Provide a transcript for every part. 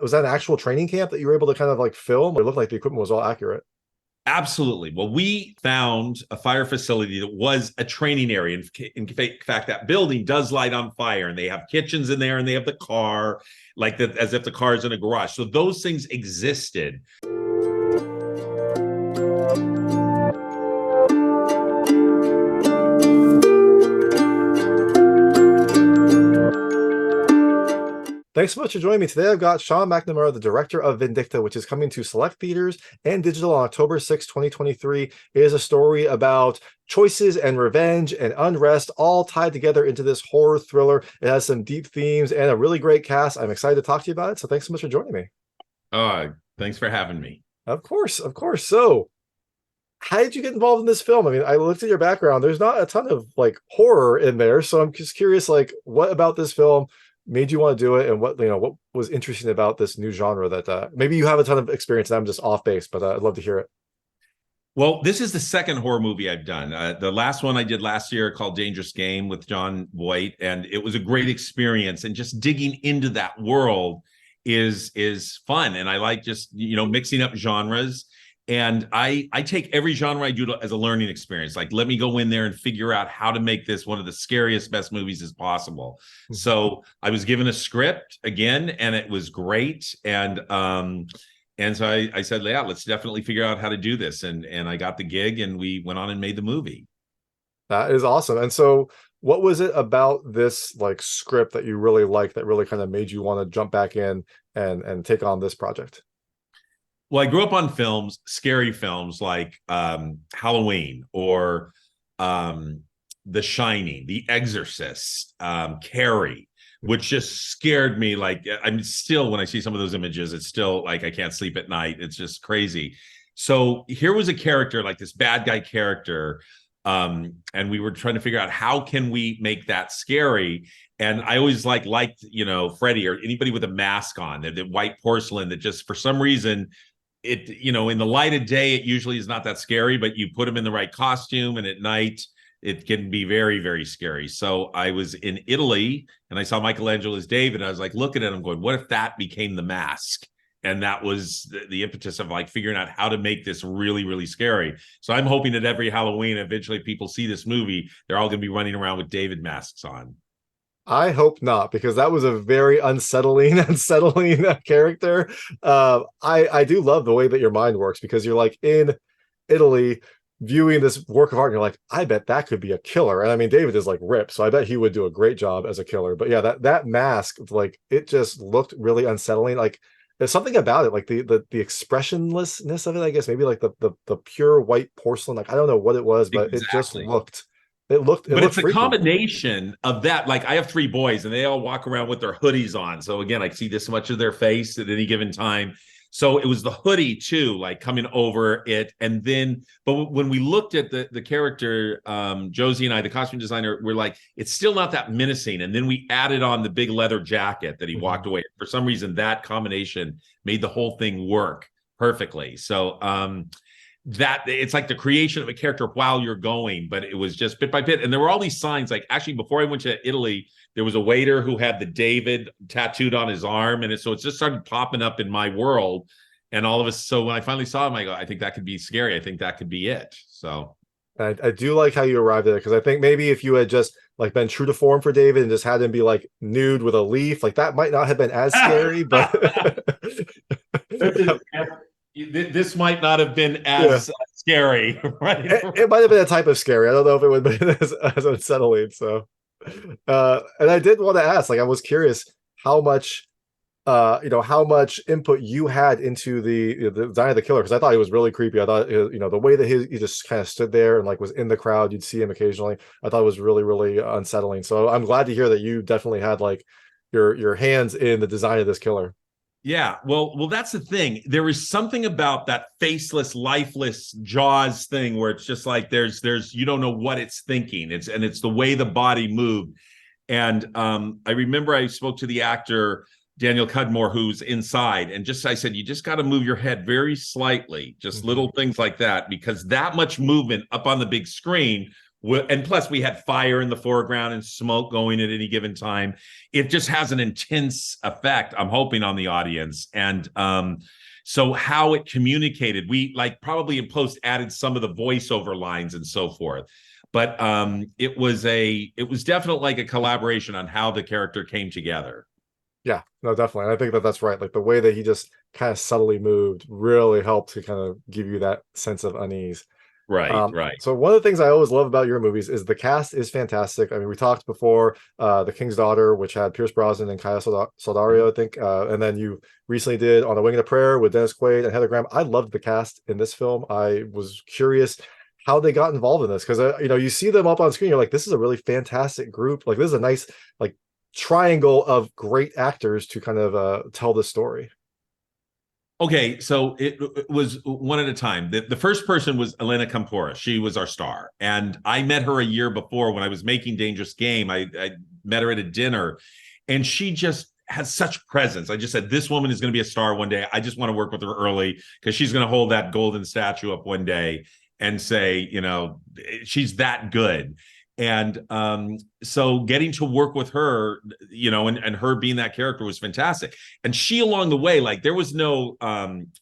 was that an actual training camp that you were able to kind of like film? It looked like the equipment was all accurate. Absolutely. Well, we found a fire facility that was a training area. In fact, that building does light on fire, and they have kitchens in there, and they have the car, like that, as if the car is in a garage. So those things existed. Thanks so much for joining me today. I've got Sean McNamara, the director of Vindicta, which is coming to select theaters and digital on October 6, 2023. It is a story about choices and revenge and unrest all tied together into this horror thriller. It has some deep themes and a really great cast. I'm excited to talk to you about it. So thanks so much for joining me. Thanks for having me. Of course, of course. So how did you get involved in this film? I mean, I looked at your background. There's not a ton of like horror in there. So I'm just curious, like, what about this film made you want to do it, and what was interesting about this new genre that maybe you have a ton of experience and I'm just off base, but I'd love to hear it. Well, this is the second horror movie I've done. The last one I did last year called Dangerous Game with Jon Voight, and it was a great experience. And just digging into that world is fun, and I like just mixing up genres. And I take every genre I do as a learning experience. Like, let me go in there and figure out how to make this one of the scariest, best movies as possible. Mm-hmm. So I was given a script again, and it was great. And so I said, yeah, let's definitely figure out how to do this. And I got the gig, and we went on and made the movie. That is awesome. And so what was it about this like script that you really liked that really kind of made you want to jump back in and take on this project? Well, I grew up on films, scary films like Halloween or The Shining, The Exorcist, Carrie, which just scared me. Like, I'm still, when I see some of those images, it's still like I can't sleep at night. It's just crazy. So here was a character, like this bad guy character, and we were trying to figure out how can we make that scary. And I always liked Freddy or anybody with a mask on, the white porcelain that just for some reason, it in the light of day it usually is not that scary, but you put them in the right costume and at night it can be very, very scary. So I was in Italy and I saw Michelangelo's David, and I was like looking at him going, what if that became the mask? And that was the impetus of like figuring out how to make this really, really scary. So I'm hoping that every Halloween eventually people see this movie, they're all going to be running around with David masks on. I hope not, because that was a very unsettling character. I do love the way that your mind works, because you're like in Italy viewing this work of art and you're like, I bet that could be a killer. And I mean, David is like ripped, so I bet he would do a great job as a killer. But yeah, that mask, like, it just looked really unsettling. Like, there's something about it, like the expressionlessness of it, I guess, maybe like the pure white porcelain. Like, I don't know what it was, but Exactly. it just looked but it's a freaky. combination of that. Like, I have 3 boys and they all walk around with their hoodies on. So again, I see this much of their face at any given time. So it was the hoodie too, like coming over it. And then, but when we looked at the character, Josie and I, the costume designer, we're like, it's still not that menacing. And then we added on the big leather jacket that he walked away. For some reason, that combination made the whole thing work perfectly. So, that it's like the creation of a character while you're going, but it was just bit by bit. And there were all these signs. Like, actually, before I went to Italy, there was a waiter who had the David tattooed on his arm, and so it just started popping up in my world. And all of us, so when I finally saw him, I go, I think that could be scary. I think that could be it. So I do like how you arrived at it, because I think maybe if you had just like been true to form for David and just had him be like nude with a leaf, like that might not have been as scary, but this might not have been as scary, right? It might have been a type of scary. I don't know if it would have been as unsettling. So, and I did want to ask, like, I was curious how much, how much input you had into the design of the killer, because I thought he was really creepy. I thought, the way that he just kind of stood there and like was in the crowd, you'd see him occasionally. I thought it was really, really unsettling. So I'm glad to hear that you definitely had like your hands in the design of this killer. Yeah, well, that's the thing. There is something about that faceless, lifeless Jaws thing where it's just like there's you don't know what it's thinking. It's the way the body moved. And I remember I spoke to the actor Daniel Cudmore, who's inside, and I said, you just got to move your head very slightly, just little things like that, because that much movement up on the big screen And plus we had fire in the foreground and smoke going at any given time. It just has an intense effect, I'm hoping, on the audience. And so how it communicated, we like probably in post added some of the voiceover lines and so forth. But it was definitely like a collaboration on how the character came together. Yeah, no, definitely. And I think that that's right. Like the way that he just kind of subtly moved really helped to kind of give you that sense of unease. Right, right. So one of the things I always love about your movies is the cast is fantastic. I mean, we talked before, The King's Daughter, which had Pierce Brosnan and Kaya Soldario, I think, and then you recently did On the Wing of a Prayer with Dennis Quaid and Heather Graham. I loved the cast in this film. I was curious how they got involved in this because you see them up on screen, you're like, this is a really fantastic group. Like this is a nice like triangle of great actors to kind of tell this story. Okay, so it was one at a time. The first person was Elena Kampouris. She was our star. And I met her a year before when I was making Dangerous Game. I met her at a dinner, and she just has such presence. I just said, this woman is going to be a star one day. I just want to work with her early because she's going to hold that golden statue up one day and say, she's that good. And so getting to work with her, and her being that character was fantastic. And she, along the way, like there was no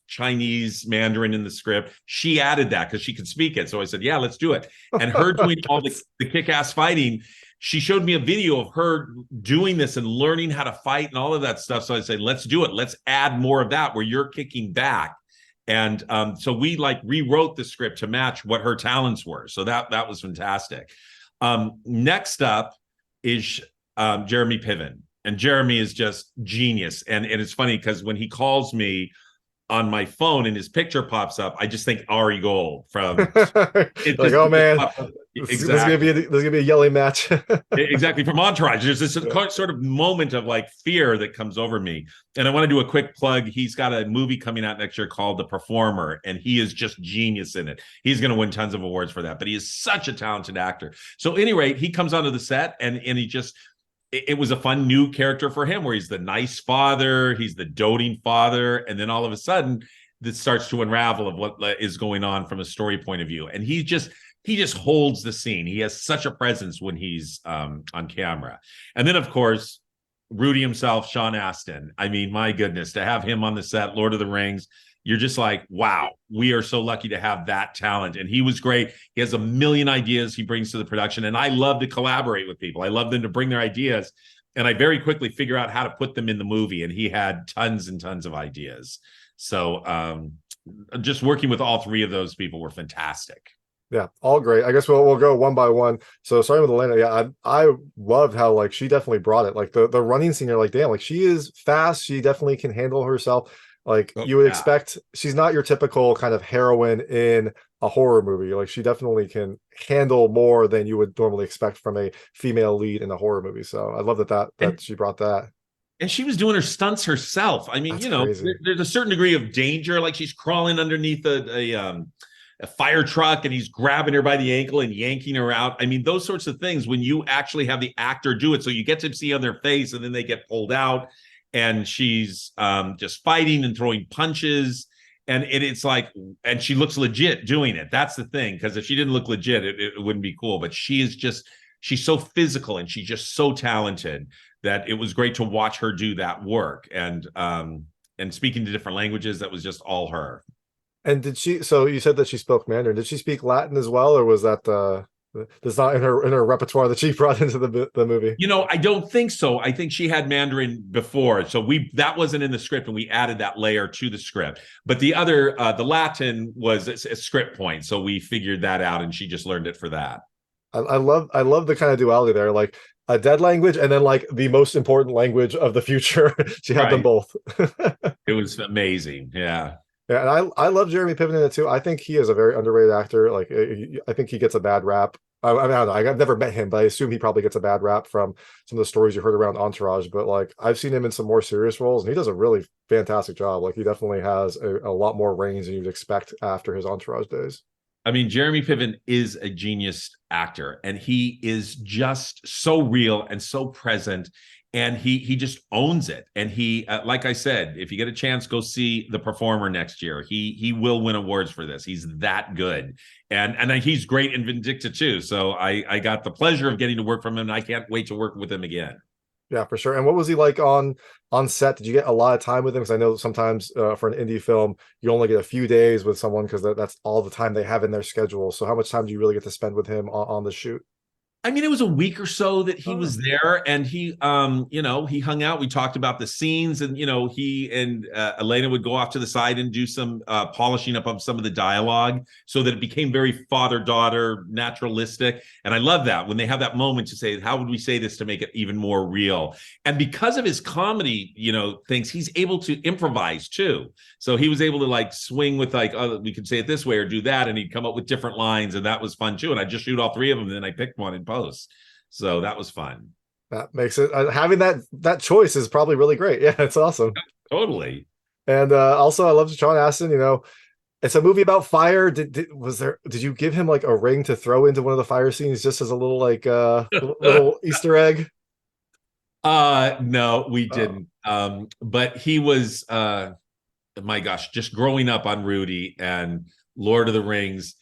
Chinese Mandarin in the script. She added that because she could speak it. So I said, yeah, let's do it. And her doing all the kick-ass fighting, she showed me a video of her doing this and learning how to fight and all of that stuff. So I said, let's do it. Let's add more of that where you're kicking back. And so we like rewrote the script to match what her talents were. So that was fantastic. Next up is Jeremy Piven, and Jeremy is just genius. And it's funny because when he calls me on my phone and his picture pops up, I just think Ari Gold from like, oh man, exactly. There's gonna be a yelling match. Exactly, from Entourage. There's this sort of moment of like fear that comes over me. And I want to do a quick plug. He's got a movie coming out next year called The Performer, and he is just genius in it. He's going to win tons of awards for that, but he is such a talented actor. So at any rate, he comes onto the set and he just, it was a fun new character for him where he's the nice father, he's the doting father, and then all of a sudden this starts to unravel of what is going on from a story point of view. And he just holds the scene. He has such a presence when he's on camera. And then, of course, Rudy himself, Sean Astin. I mean, my goodness, to have him on the set, Lord of the Rings, you're just like, wow, we are so lucky to have that talent. And he was great. He has a million ideas he brings to the production. And I love to collaborate with people. I love them to bring their ideas. And I very quickly figure out how to put them in the movie. And he had tons and tons of ideas. So just working with all three of those people were fantastic. Yeah, all great. I guess we'll go one by one. So starting with Elena, yeah, I loved how like she definitely brought it. Like the running scene, you're like, damn, like she is fast. She definitely can handle herself. Like you would expect, she's not your typical kind of heroine in a horror movie. Like she definitely can handle more than you would normally expect from a female lead in a horror movie. So I love that she brought that. And she was doing her stunts herself. I mean, That's there's a certain degree of danger. Like she's crawling underneath a fire truck and he's grabbing her by the ankle and yanking her out. I mean, those sorts of things when you actually have the actor do it. So you get to see on their face and then they get pulled out and she's just fighting and throwing punches. And it's like, and she looks legit doing it. That's the thing. Because if she didn't look legit, it wouldn't be cool. But she's so physical and she's just so talented that it was great to watch her do that work. And speaking to different languages, that was just all her. And did she, so you said that she spoke Mandarin. Did she speak Latin as well? Or was that that's not in her repertoire that she brought into the movie? I don't think so. I think she had Mandarin before. So that wasn't in the script and we added that layer to the script. But the other, the Latin was a script point. So we figured that out and she just learned it for that. I love the kind of duality there, like a dead language and then like the most important language of the future. She had them both. It was amazing. Yeah. Yeah, and I love Jeremy Piven in it too. I think he is a very underrated actor. Like I think he gets a bad rap. I mean, I don't know. I've never met him, but I assume he probably gets a bad rap from some of the stories you heard around Entourage. But like I've seen him in some more serious roles, and he does a really fantastic job. Like he definitely has a lot more range than you'd expect after his Entourage days. I mean, Jeremy Piven is a genius actor, and he is just so real and so present. and he just owns it. And he like I said, if you get a chance, go see The Performer next year. He will win awards for this. He's that good. And he's great in Vindicta too. So I got the pleasure of getting to work from him, and I can't wait to work with him again. Yeah, for sure. And what was he like on set? Did you get a lot of time with him? Because I know sometimes for an indie film, you only get a few days with someone because that's all the time they have in their schedule. So how much time do you really get to spend with him on the shoot? I mean, it was a week or so that he Oh. was there, and he, he hung out. We talked about the scenes, and he and Elena would go off to the side and do some polishing up of some of the dialogue, so that it became very father-daughter, naturalistic. And I love that when they have that moment to say, "How would we say this to make it even more real?" And because of his comedy, things, he's able to improvise too. So he was able to like swing with like, oh, we could say it this way or do that, and he'd come up with different lines, and that was fun too. And I just shoot all three of them, and then I picked one and post. So that was fun. That makes it having that choice is probably really great. Yeah, it's awesome. Totally. And also I love Sean Astin, it's a movie about fire. Did you give him like a ring to throw into one of the fire scenes just as a little like little Easter egg? No, we didn't. But he was my gosh, just growing up on Rudy and Lord of the Rings,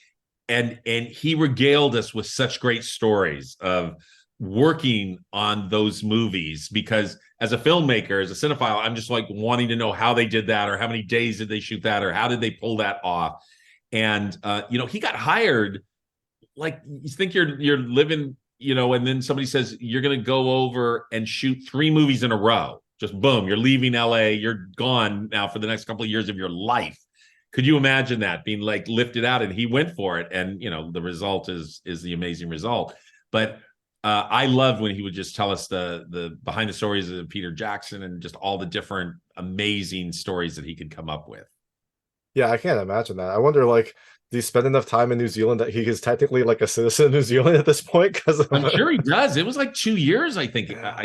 and he regaled us with such great stories of working on those movies, because as a filmmaker, as a cinephile, I'm just like wanting to know how they did that, or how many days did they shoot that, or how did they pull that off. And he got hired, like, you think you're living, and then somebody says you're going to go over and shoot 3 movies in a row. Just boom, you're leaving LA, you're gone now for the next couple of years of your life. Could you imagine that being like lifted out? And he went for it, and the result is the amazing result. But I loved when he would just tell us the behind the stories of Peter Jackson and just all the different amazing stories that he could come up with. Yeah, I can't imagine that. I wonder, like, do you spend enough time in New Zealand that he is technically like a citizen of New Zealand at this point? Because I'm sure he does. It was like 2 years, I think. Yeah.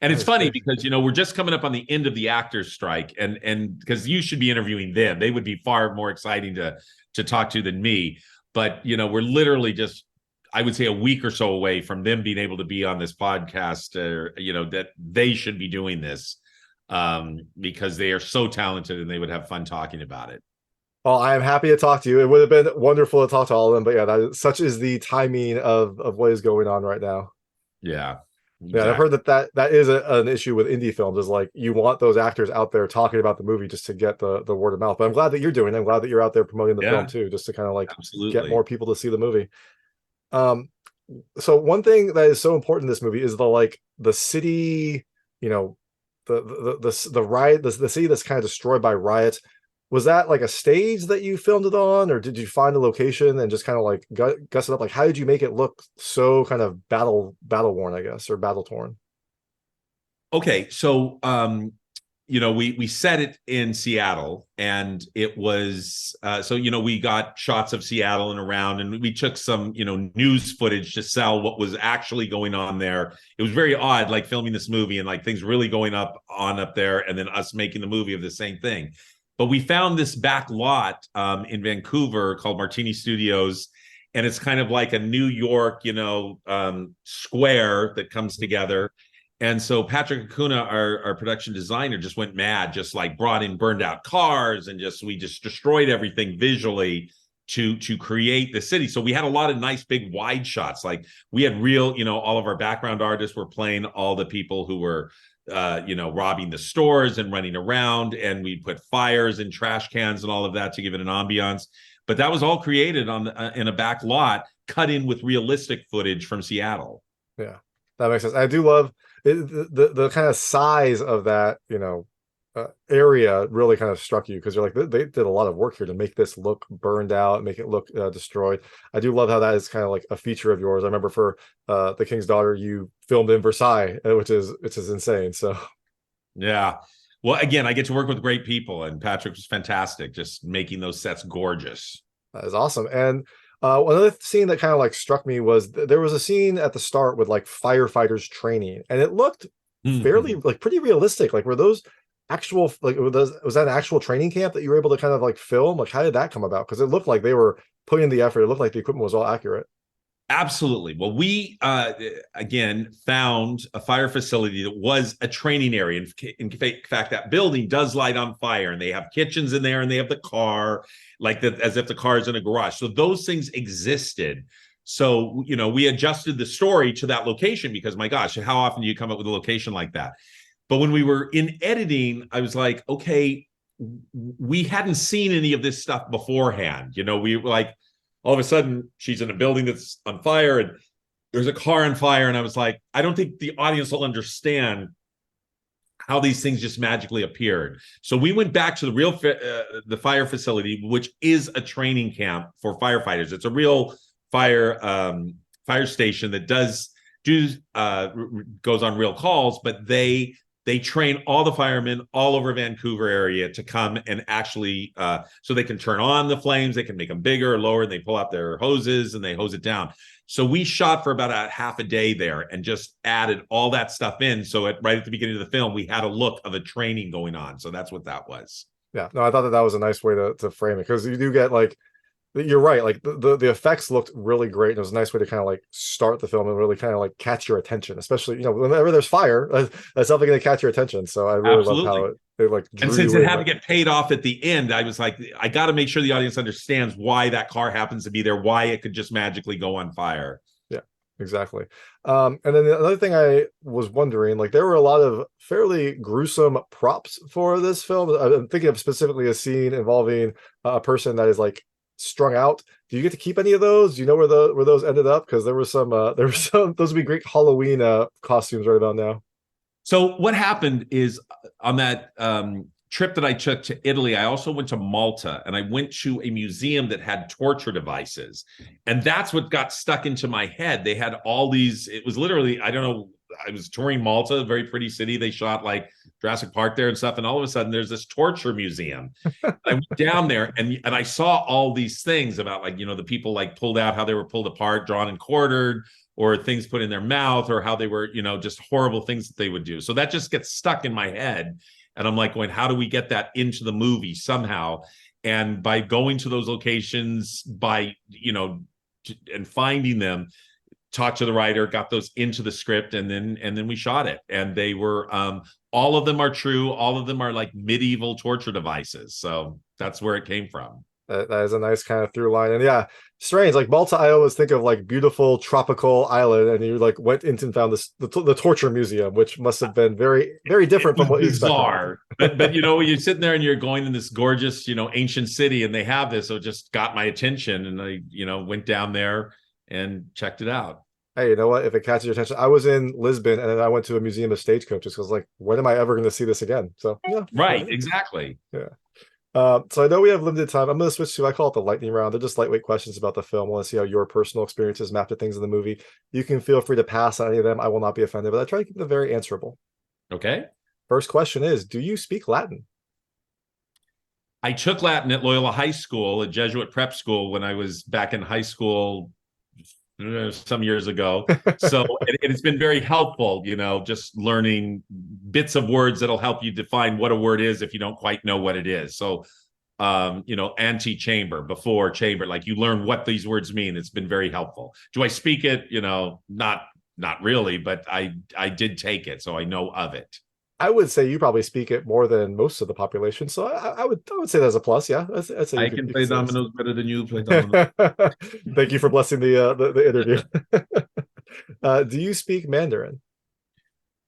And it's funny because we're just coming up on the end of the actors' strike, and because you should be interviewing them, they would be far more exciting to talk to than me. But we're literally just, I would say, a week or so away from them being able to be on this podcast. That they should be doing this because they are so talented and they would have fun talking about it. Well, I am happy to talk to you. It would have been wonderful to talk to all of them, but yeah, such is the timing of what is going on right now. Yeah. Exactly. Yeah, I've heard that is an issue with indie films, is like you want those actors out there talking about the movie just to get the word of mouth. But I'm glad that you're doing it. I'm glad that you're out there promoting the film too, just to kind of like get more people to see the movie. So one thing that is so important in this movie is the city, the riot, the city that's kind of destroyed by riots. Was that like a stage that you filmed it on, or did you find a location and just kind of like guss it up? Like, how did you make it look so kind of battle worn, I guess, or battle torn? Okay, so we set it in Seattle, and it was we got shots of Seattle and around, and we took some news footage to sell what was actually going on there. It was very odd, like filming this movie and like things really going up there, and then us making the movie of the same thing. But we found this back lot in Vancouver called Martini Studios, and it's kind of like a New York, square that comes together. And so Patrick Acuna, our production designer, just went mad, just like brought in burned out cars, and we just destroyed everything visually to create the city. So we had a lot of nice big wide shots. Like we had real, all of our background artists were playing all the people who were robbing the stores and running around, and we put fires and trash cans and all of that to give it an ambiance. But that was all created in a back lot, cut in with realistic footage from Seattle. Yeah, that makes sense. I do love the kind of size of that, area really kind of struck you, because you're like, they did a lot of work here to make this look burned out, make it look destroyed. I do love how that is kind of like a feature of yours. I remember for The King's Daughter, you filmed in Versailles, which is insane. So yeah, well, again, I get to work with great people, and Patrick was fantastic, just making those sets gorgeous. That is awesome. And another scene that kind of like struck me was there was a scene at the start with like firefighters training, and it looked fairly like pretty realistic. Like, were those actual, like, was that an actual training camp that you were able to kind of like film? Like, how did that come about? Because it looked like they were putting in the effort. It looked like the equipment was all accurate. Absolutely. Well, we again found a fire facility that was a training area. In fact, that building does light on fire, and they have kitchens in there, and they have the car, like that, as if the car is in a garage. So those things existed. So we adjusted the story to that location because, my gosh, how often do you come up with a location like that? But when we were in editing, I was like, okay, we hadn't seen any of this stuff beforehand. We were like, all of a sudden she's in a building that's on fire and there's a car on fire. And I was like, I don't think the audience will understand how these things just magically appeared. So we went back to the fire facility, which is a training camp for firefighters. It's a real fire station that goes on real calls, but they train all the firemen all over Vancouver area to come and actually, so they can turn on the flames, they can make them bigger or lower, and they pull out their hoses and they hose it down. So we shot for about a half a day there and just added all that stuff in. So right at the beginning of the film, we had a look of a training going on. So that's what that was. Yeah, no, I thought that was a nice way to frame it, because you do get like, you're right, like the effects looked really great, and it was a nice way to kind of like start the film and really kind of like catch your attention, especially whenever there's fire, that's definitely going to catch your attention. So I really loved how it like drew, and since it had to get paid off at the end, I was like, I got to make sure the audience understands why that car happens to be there, why it could just magically go on fire. Yeah, exactly. And then the other thing I was wondering, like, there were a lot of fairly gruesome props for this film. I'm thinking of specifically a scene involving a person that is like strung out. Do you get to keep any of those? Do you know where those ended up? Because there were some those would be great Halloween costumes right about now. So what happened is, on that trip that I took to Italy, I also went to Malta, and I went to a museum that had torture devices, and that's what got stuck into my head. They had all these, it was literally, I don't know, I was touring Malta, a very pretty city. They shot like Jurassic Park there and stuff. And all of a sudden there's this torture museum. I went down there and I saw all these things about, like, the people like pulled out, how they were pulled apart, drawn and quartered, or things put in their mouth, or how they were, just horrible things that they would do. So that just gets stuck in my head. And I'm like going, how do we get that into the movie somehow? And by going to those locations, by, and finding them, talked to the writer, got those into the script, and then we shot it. And they were all of them are true. All of them are like medieval torture devices. So that's where it came from. That is a nice kind of through line. And yeah, strange. Like Malta, I always think of like beautiful tropical island, and you like went into and found the torture museum, which must have been very, very different from what you expected. but when you're sitting there and you're going in this gorgeous, ancient city, and they have this, so it just got my attention, and I, went down there and checked it out. Hey, you know what? If it catches your attention, I was in Lisbon, and then I went to a museum of stagecoaches because, like, when am I ever going to see this again? So, yeah. Right, exactly. Yeah. So I know we have limited time. I'm going to switch to, I call it the lightning round. They're just lightweight questions about the film. I want to see how your personal experiences map to things in the movie. You can feel free to pass on any of them. I will not be offended, but I try to keep them very answerable. Okay. First question is, do you speak Latin? I took Latin at Loyola High School, a Jesuit prep school, when I was back in high school some years ago. So it's been very helpful, just learning bits of words that'll help you define what a word is if you don't quite know what it is. So, antechamber, before chamber, like you learn what these words mean. It's been very helpful. Do I speak it? Not really, but I did take it, so I know of it. I would say you probably speak it more than most of the population, so I would say that's a plus. Yeah, I'd say I can play dominoes better than you play dominoes. Thank you for blessing the interview. Do you speak Mandarin?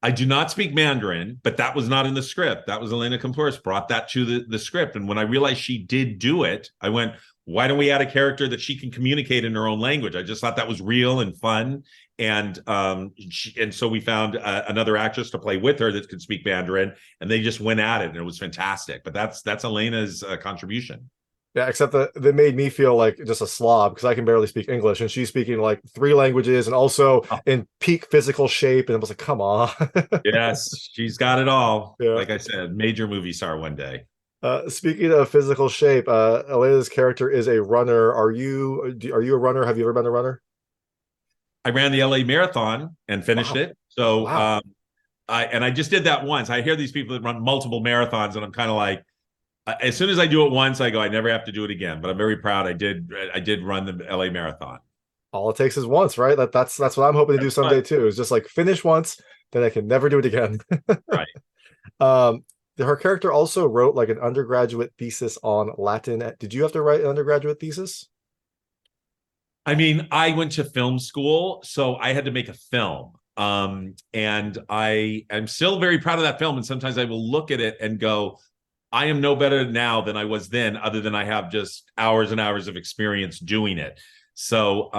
I do not speak Mandarin, but that was not in the script. That was Elena Kampouris brought that to the script, and when I realized she did do it, I went, why don't we add a character that she can communicate in her own language? I just thought that was real and fun. And so we found another actress to play with her that could speak Mandarin, and they just went at it, and it was fantastic. But that's Elena's contribution. Yeah, except that they made me feel like just a slob because I can barely speak English, and she's speaking like 3 languages and also in peak physical shape. And I was like, come on. Yes, she's got it all. Yeah. Like I said, major movie star one day. Speaking of physical shape, Elena's character is a runner. Are you a runner? Have you ever been a runner? I ran the LA Marathon and finished it. So, wow. I just did that once. I hear these people that run multiple marathons, and I'm kind of like, as soon as I do it once, I go, I never have to do it again. But I'm very proud. I did run the LA Marathon. All it takes is once, right? That's what I'm hoping to do someday too. Is just like finish once, then I can never do it again. Right. um, her character also wrote like an undergraduate thesis on Latin. Did you have to write an undergraduate thesis? I mean, I went to film school, so I had to make a film. And I am still very proud of that film. And sometimes I will look at it and go, I am no better now than I was then, other than I have just hours and hours of experience doing it. So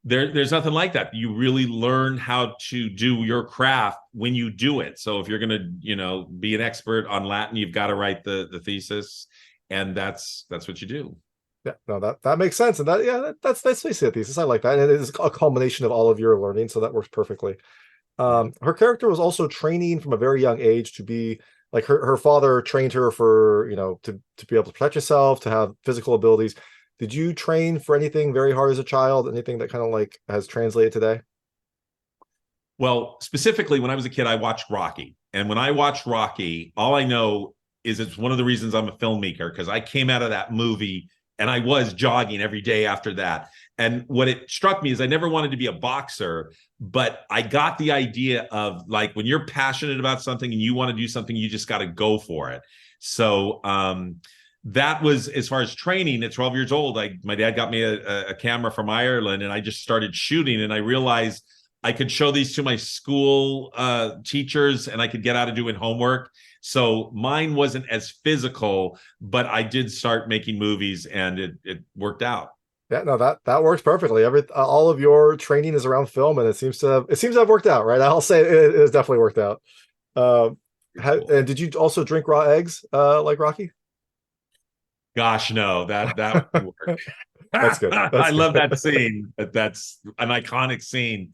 there's nothing like that. You really learn how to do your craft when you do it. So if you're going to, be an expert on Latin, you've got to write the thesis, and that's what you do. Yeah, no, that makes sense, and that's basically a thesis. I like that, and it is a culmination of all of your learning, so that works perfectly. Her character was also training from a very young age to be like her father trained her for to be able to protect yourself, to have physical abilities. Did you train for anything very hard as a child? Anything that kind of like has translated today? Well, specifically, when I was a kid, I watched Rocky. And when I watched Rocky, all I know is it's one of the reasons I'm a filmmaker, because I came out of that movie and I was jogging every day after that. And what it struck me is I never wanted to be a boxer, but I got the idea of like when you're passionate about something and you want to do something, you just got to go for it. So that was as far as training. At 12 years old, my dad got me a camera from Ireland, and I just started shooting. And I realized I could show these to my school teachers, and I could get out of doing homework. So mine wasn't as physical, but I did start making movies, and it worked out. Yeah, no, that works perfectly. All of your training is around film, and it seems to have worked out, right? I'll say it has definitely worked out. Cool. And did you also drink raw eggs like Rocky? Gosh, no, that wouldn't work. That's good. That's I love good. that scene. That's an iconic scene.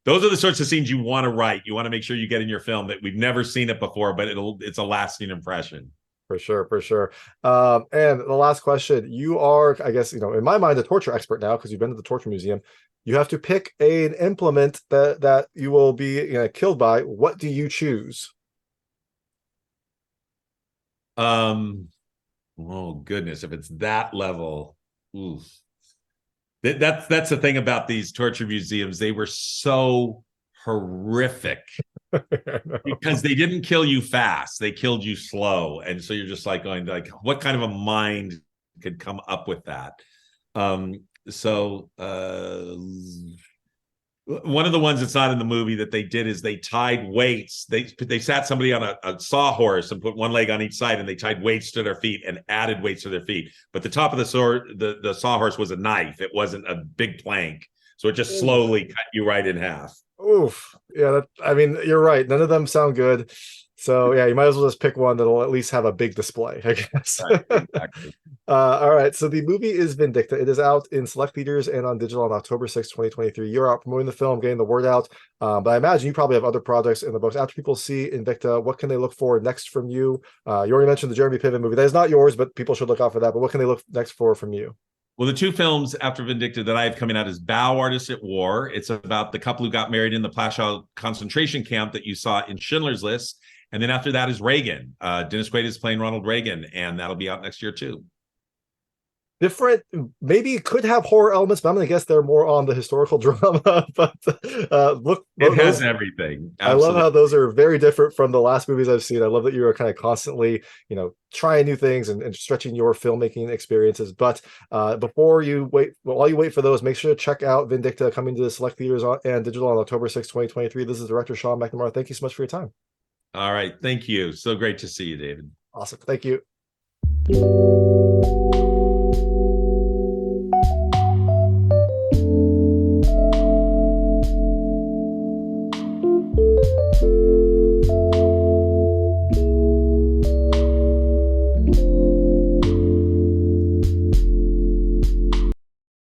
Those are the sorts of scenes you want to write. You want to make sure you get in your film that we've never seen it before, but it's a lasting impression. For sure, for sure. And the last question, you are, I guess, in my mind, a torture expert now because you've been to the torture museum. You have to pick an implement that you will be killed by. What do you choose? Oh goodness, if it's that level, oof. That's the thing about these torture museums. They were so horrific because they didn't kill you fast. They killed you slow. And so you're just like going like, what kind of a mind could come up with that? So one of the ones that's not in the movie that they did is they tied weights. They sat somebody on a sawhorse and put one leg on each side, and they tied weights to their feet and added weights to their feet. But the top of the sawhorse was a knife. It wasn't a big plank. So it just slowly cut you right in half. Oof. Yeah, I mean, you're right. None of them sound good. So yeah, you might as well just pick one that'll at least have a big display, I guess. Right, exactly. All right. So the movie is Vindicta. It is out in select theaters and on digital on October 6th, 2023. You're out promoting the film, getting the word out. But I imagine you probably have other projects in the books. After people see Invicta, what can they look for next from you? You already mentioned the Jeremy Piven movie. That is not yours, but people should look out for that. But what can they look next for from you? Well, the two films after Vindicta that I have coming out is Bow Artists at War. It's about the couple who got married in the Plaszow concentration camp that you saw in Schindler's List. And then after that is Reagan. Dennis Quaid is playing Ronald Reagan, and that'll be out next year too. Different, maybe could have horror elements, but I'm going to guess they're more on the historical drama. But it has everything. Absolutely. I love how those are very different from the last movies I've seen. I love that you are kind of constantly, trying new things and stretching your filmmaking experiences. But while you wait for those, make sure to check out Vindicta, coming to the select theaters and digital on October 6th, 2023. This is director Sean McNamara. Thank you so much for your time. All right. Thank you. So great to see you, David. Awesome. Thank you.